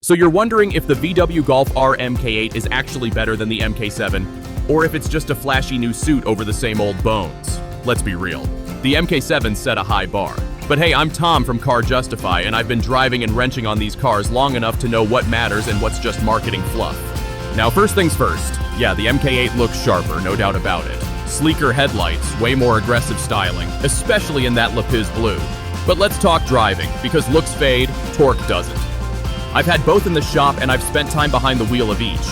So you're wondering if the VW Golf R MK8 is actually better than the MK7, or if it's just a flashy new suit over the same old bones. Let's be real. The MK7 set a high bar. But hey, I'm Tom from Car Justify, and I've been driving and wrenching on these cars long enough to know what matters and what's just marketing fluff. Now, first things first. Yeah, the MK8 looks sharper, no doubt about it. Sleeker headlights, way more aggressive styling, especially in that Lapis blue. But let's talk driving, because looks fade, torque doesn't. I've had both in the shop, and I've spent time behind the wheel of each.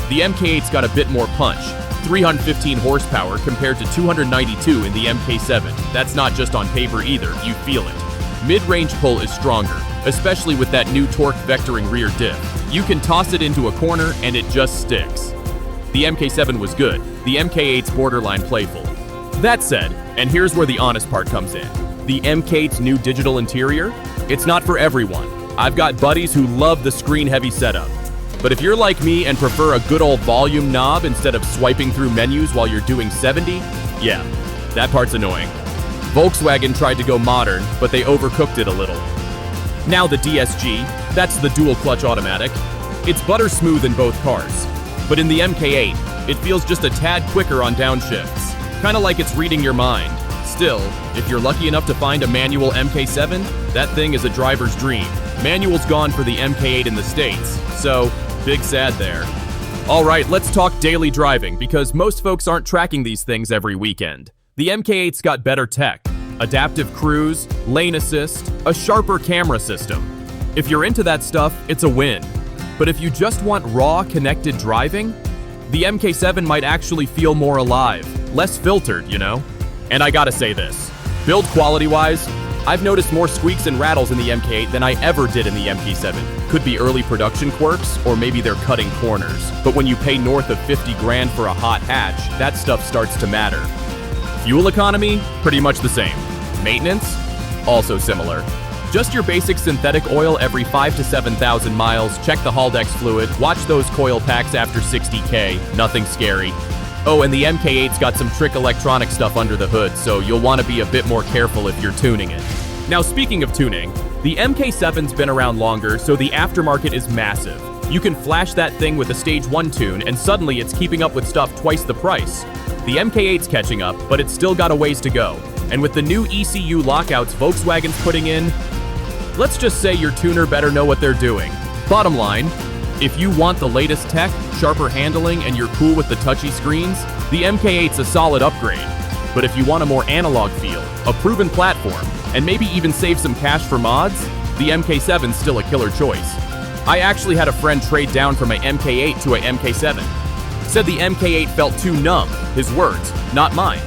The MK8's got a bit more punch, 315 horsepower compared to 292 in the MK7. That's not just on paper either, you feel it. Mid-range pull is stronger, especially with that new torque vectoring rear diff. You can toss it into a corner and it just sticks. The MK7 was good, the MK8's borderline playful. That said, and here's where the honest part comes in, the MK8's new digital interior? It's not for everyone. I've got buddies who love the screen-heavy setup. But if you're like me and prefer a good old volume knob instead of swiping through menus while you're doing 70, yeah, that part's annoying. Volkswagen tried to go modern, but they overcooked it a little. Now the DSG, that's the dual-clutch automatic. It's butter smooth in both cars. But in the MK8, it feels just a tad quicker on downshifts. Kinda like it's reading your mind. Still, if you're lucky enough to find a manual MK7, that thing is a driver's dream. Manual's gone for the MK8 in the States, so big sad there. Alright, let's talk daily driving, because most folks aren't tracking these things every weekend. The MK8's got better tech, adaptive cruise, lane assist, a sharper camera system. If you're into that stuff, it's a win. But if you just want raw, connected driving, the MK7 might actually feel more alive, less filtered, you know? And I gotta say this, build quality-wise, I've noticed more squeaks and rattles in the MK8 than I ever did in the MK7. Could be early production quirks, or maybe they're cutting corners. But when you pay north of 50 grand for a hot hatch, that stuff starts to matter. Fuel economy? Pretty much the same. Maintenance? Also similar. Just your basic synthetic oil every 5,000 to 7,000 miles, check the Haldex fluid, watch those coil packs after 60K, nothing scary. Oh, and the MK8's got some trick electronic stuff under the hood, so you'll want to be a bit more careful if you're tuning it. Now, speaking of tuning, the MK7's been around longer, so the aftermarket is massive. You can flash that thing with a Stage 1 tune, and suddenly it's keeping up with stuff twice the price. The MK8's catching up, but it's still got a ways to go. And with the new ECU lockouts Volkswagen's putting in, let's just say your tuner better know what they're doing. Bottom line, if you want the latest tech, sharper handling, and you're cool with the touchy screens, the MK8's a solid upgrade. But if you want a more analog feel, a proven platform, and maybe even save some cash for mods, the MK7's still a killer choice. I actually had a friend trade down from a MK8 to a MK7. Said the MK8 felt too numb, his words, not mine.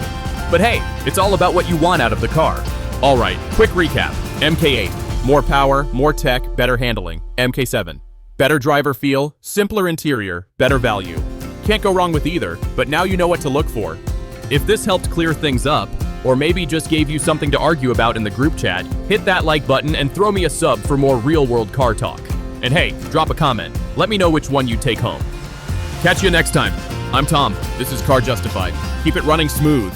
But hey, it's all about what you want out of the car. Alright, quick recap. MK8, more power, more tech, better handling. MK7. Better driver feel, simpler interior, better value. Can't go wrong with either, but now you know what to look for. If this helped clear things up, or maybe just gave you something to argue about in the group chat, hit that like button and throw me a sub for more real-world car talk. And hey, drop a comment. Let me know which one you take home. Catch you next time. I'm Tom. This is Car Justified. Keep it running smooth.